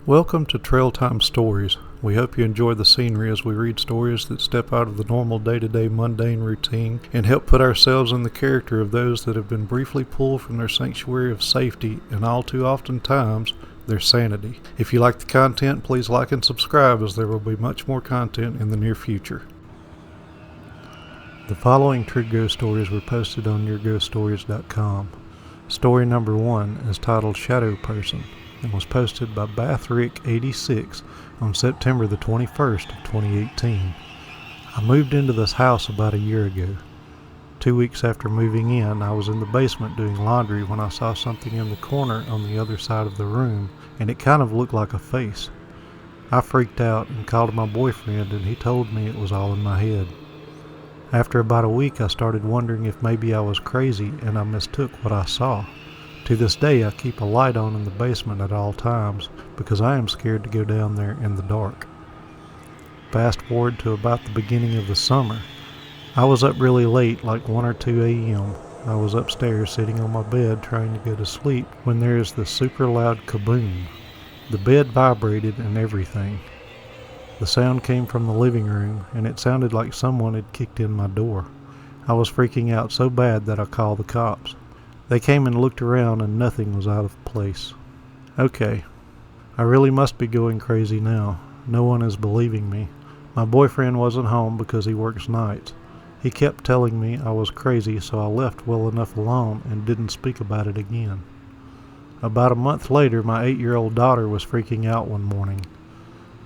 Welcome to Trail Time Stories. We hope you enjoy the scenery as we read stories that step out of the normal day-to-day mundane routine and help put ourselves in the character of those that have been briefly pulled from their sanctuary of safety and all too often times their sanity. If you like the content, please like and subscribe as there will be much more content in the near future. The following true ghost stories were posted on yourghoststories.com. Story number 1 is titled Shadow Person and was posted by Bathrick86 on September the 21st of 2018. I moved into this house about a year ago. 2 weeks after moving in, I was in the basement doing laundry when I saw something in the corner on the other side of the room, and it kind of looked like a face. I freaked out and called my boyfriend, and he told me it was all in my head. After about a week, I started wondering if maybe I was crazy and I mistook what I saw. To this day, I keep a light on in the basement at all times because I am scared to go down there in the dark. Fast forward to about the beginning of the summer. I was up really late, like 1 or 2 a.m. I was upstairs sitting on my bed trying to go to sleep when there is this super loud kaboom. The bed vibrated and everything. The sound came from the living room, and it sounded like someone had kicked in my door. I was freaking out so bad that I called the cops. They came and looked around, and nothing was out of place. Okay, I really must be going crazy now. No one is believing me. My boyfriend wasn't home because he works nights. He kept telling me I was crazy, so I left well enough alone and didn't speak about it again. About a month later, my 8-year-old daughter was freaking out one morning.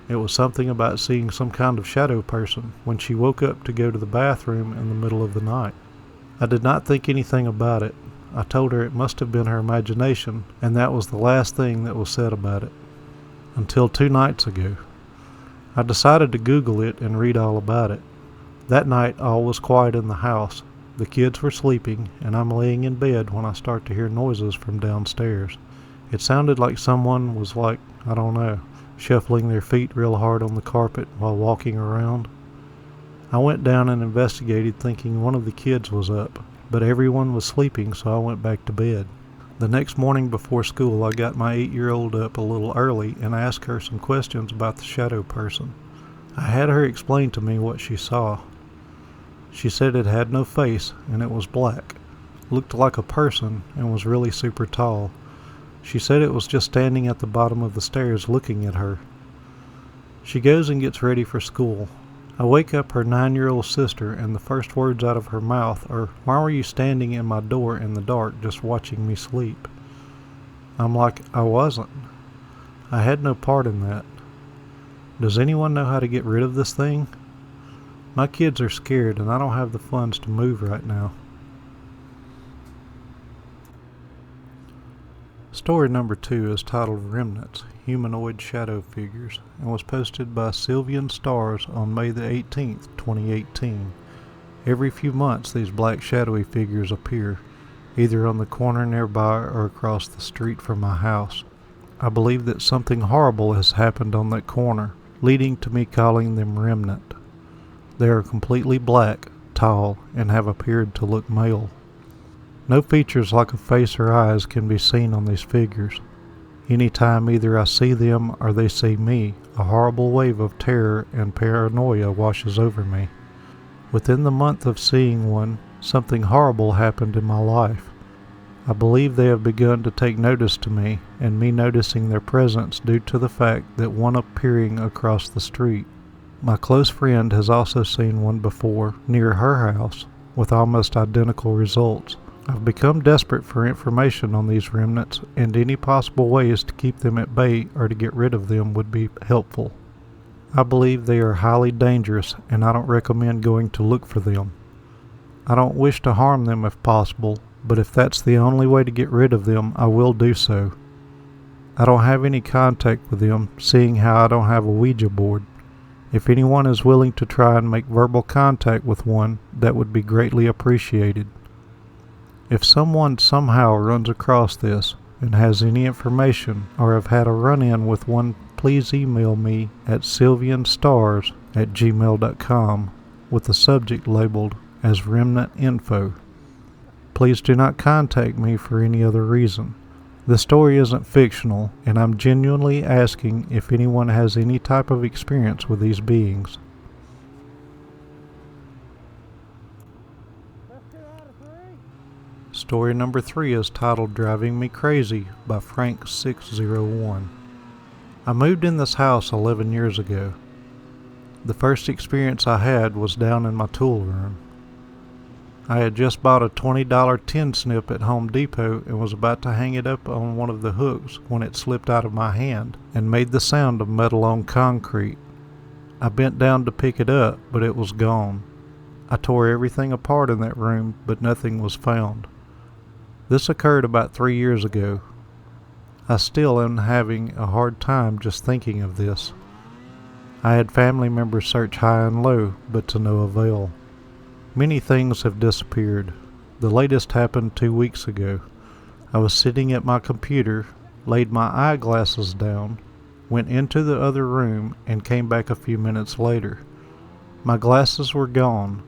It was something about seeing some kind of shadow person when she woke up to go to the bathroom in the middle of the night. I did not think anything about it. I told her it must have been her imagination, and that was the last thing that was said about it. Until 2 nights ago. I decided to Google it and read all about it. That night all was quiet in the house. The kids were sleeping, and I'm laying in bed when I start to hear noises from downstairs. It sounded like someone was shuffling their feet real hard on the carpet while walking around. I went down and investigated thinking one of the kids was up, but everyone was sleeping, so I went back to bed. The next morning before school, I got my 8-year-old up a little early and asked her some questions about the shadow person. I had her explain to me what she saw. She said it had no face and it was black, looked like a person, and was really super tall. She said it was just standing at the bottom of the stairs looking at her. She goes and gets ready for school. I wake up her 9-year-old sister, and the first words out of her mouth are, "Why were you standing in my door in the dark just watching me sleep?" I'm like, I wasn't. I had no part in that. Does anyone know how to get rid of this thing? My kids are scared, and I don't have the funds to move right now. Story number 2 is titled Remnants, Humanoid Shadow Figures, and was posted by Sylvian Stars on May the 18th, 2018. Every few months these black shadowy figures appear, either on the corner nearby or across the street from my house. I believe that something horrible has happened on that corner, leading to me calling them Remnant. They are completely black, tall, and have appeared to look male. No features like a face or eyes can be seen on these figures. Anytime either I see them or they see me, a horrible wave of terror and paranoia washes over me. Within the month of seeing one, something horrible happened in my life. I believe they have begun to take notice to me, and me noticing their presence due to the fact that one appearing across the street. My close friend has also seen one before near her house, with almost identical results. I've become desperate for information on these remnants, and any possible ways to keep them at bay or to get rid of them would be helpful. I believe they are highly dangerous, and I don't recommend going to look for them. I don't wish to harm them if possible, but if that's the only way to get rid of them, I will do so. I don't have any contact with them, seeing how I don't have a Ouija board. If anyone is willing to try and make verbal contact with one, that would be greatly appreciated. If someone somehow runs across this and has any information or have had a run-in with one, please email me at sylvianstars@gmail.com with the subject labeled as Remnant Info. Please do not contact me for any other reason. The story isn't fictional, and I'm genuinely asking if anyone has any type of experience with these beings. Story number 3 is titled Driving Me Crazy by Frank601. I moved in this house 11 years ago. The first experience I had was down in my tool room. I had just bought a $20 tin snip at Home Depot and was about to hang it up on one of the hooks when it slipped out of my hand and made the sound of metal on concrete. I bent down to pick it up, but it was gone. I tore everything apart in that room, but nothing was found. This occurred about 3 years ago. I still am having a hard time just thinking of this. I had family members search high and low, but to no avail. Many things have disappeared. The latest happened 2 weeks ago. I was sitting at my computer, laid my eyeglasses down, went into the other room, and came back a few minutes later. My glasses were gone.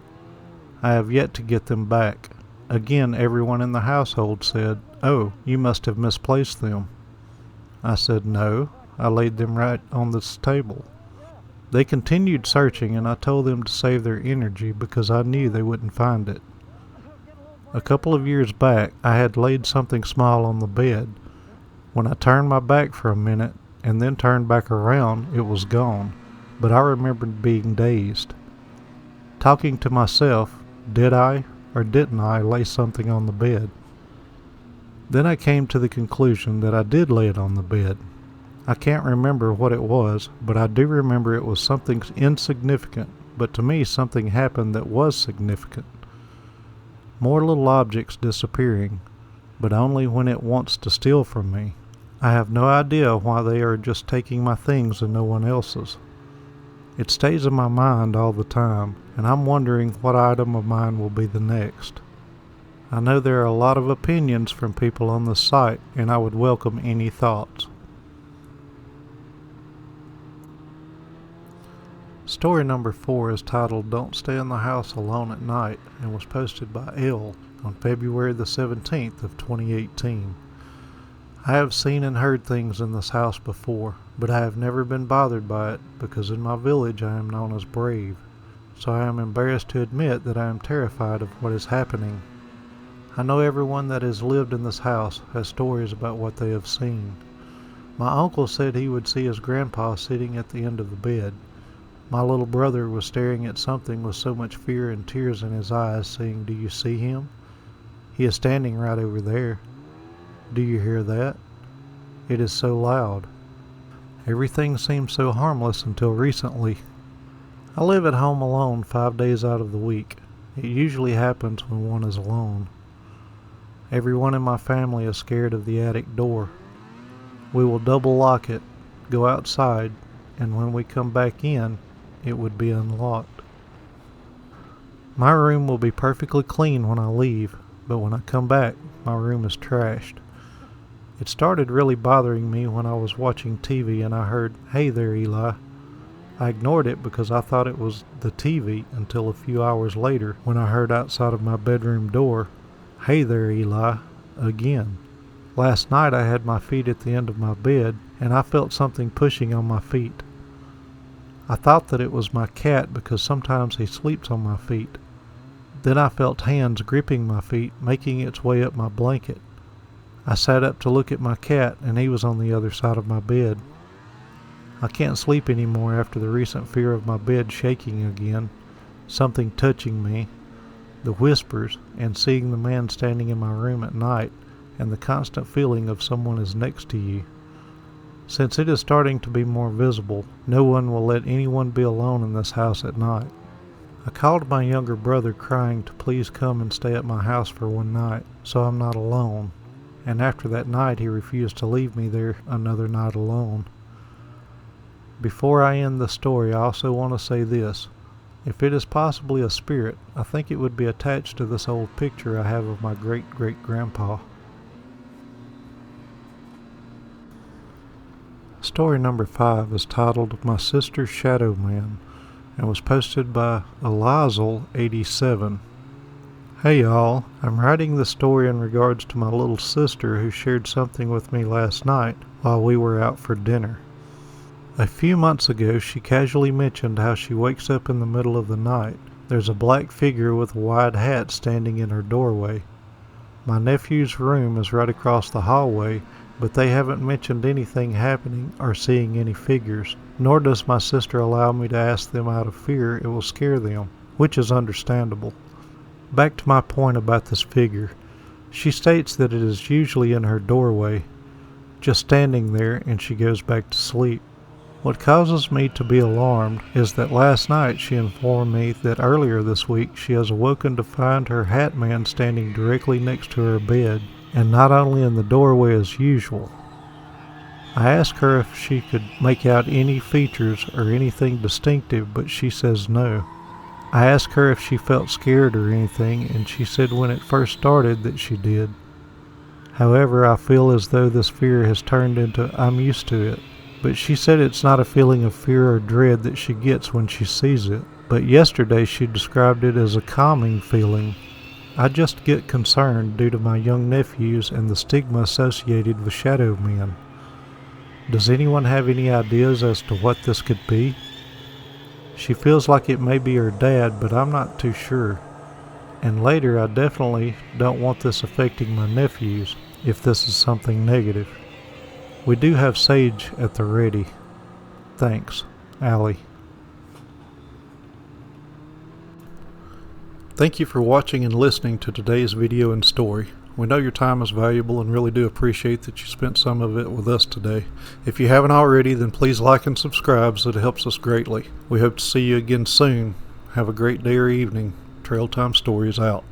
I have yet to get them back. Again, everyone in the household said, "Oh, you must have misplaced them." I said, "No, I laid them right on this table." They continued searching, and I told them to save their energy because I knew they wouldn't find it. A couple of years back, I had laid something small on the bed. When I turned my back for a minute and then turned back around, it was gone, but I remembered being dazed. Talking to myself, did I or didn't I lay something on the bed? Then I came to the conclusion that I did lay it on the bed. I can't remember what it was, but I do remember it was something insignificant, but to me something happened that was significant. More little objects disappearing, but only when it wants to steal from me. I have no idea why they are just taking my things and no one else's. It stays in my mind all the time, and I'm wondering what item of mine will be the next. I know there are a lot of opinions from people on this site, and I would welcome any thoughts. Story number 4 is titled Don't Stay in the House Alone at Night and was posted by L on February the 17th of 2018. I have seen and heard things in this house before, but I have never been bothered by it because in my village I am known as brave, so I am embarrassed to admit that I am terrified of what is happening. I know everyone that has lived in this house has stories about what they have seen. My uncle said he would see his grandpa sitting at the end of the bed. My little brother was staring at something with so much fear and tears in his eyes, saying, "Do you see him? He is standing right over there. Do you hear that? It is so loud." Everything seemed so harmless until recently. I live at home alone 5 days out of the week. It usually happens when one is alone. Everyone in my family is scared of the attic door. We will double lock it, go outside, and when we come back in, it would be unlocked. My room will be perfectly clean when I leave, but when I come back, my room is trashed. It started really bothering me when I was watching TV and I heard, "Hey there, Eli." I ignored it because I thought it was the TV until a few hours later when I heard outside of my bedroom door, "Hey there, Eli," again. Last night I had my feet at the end of my bed and I felt something pushing on my feet. I thought that it was my cat because sometimes he sleeps on my feet. Then I felt hands gripping my feet, making its way up my blanket. I sat up to look at my cat and he was on the other side of my bed. I can't sleep anymore after the recent fear of my bed shaking again, something touching me, the whispers, and seeing the man standing in my room at night, and the constant feeling of someone is next to you. Since it is starting to be more visible, no one will let anyone be alone in this house at night. I called my younger brother crying to please come and stay at my house for one night, so I'm not alone, and after that night he refused to leave me there another night alone. Before I end the story, I also want to say this. If it is possibly a spirit, I think it would be attached to this old picture I have of my great-great-grandpa. Story number 5 is titled My Sister's Shadow Man and was posted by Elizal87. Hey y'all, I'm writing this story in regards to my little sister who shared something with me last night while we were out for dinner. A few months ago, she casually mentioned how she wakes up in the middle of the night. There's a black figure with a wide hat standing in her doorway. My nephew's room is right across the hallway, but they haven't mentioned anything happening or seeing any figures, nor does my sister allow me to ask them out of fear it will scare them, which is understandable. Back to my point about this figure. She states that it is usually in her doorway, just standing there, and she goes back to sleep. What causes me to be alarmed is that last night she informed me that earlier this week she has awoken to find her hat man standing directly next to her bed, and not only in the doorway as usual. I asked her if she could make out any features or anything distinctive, but she says no. I asked her if she felt scared or anything, and she said when it first started that she did. However, I feel as though this fear has turned into I'm used to it. But she said it's not a feeling of fear or dread that she gets when she sees it. But yesterday she described it as a calming feeling. I just get concerned due to my young nephews and the stigma associated with shadow men. Does anyone have any ideas as to what this could be? She feels like it may be her dad, but I'm not too sure. And later, I definitely don't want this affecting my nephews if this is something negative. We do have sage at the ready. Thanks, Allie. Thank you for watching and listening to today's video and story. We know your time is valuable and really do appreciate that you spent some of it with us today. If you haven't already, then please like and subscribe so it helps us greatly. We hope to see you again soon. Have a great day or evening. Trail Time Stories out.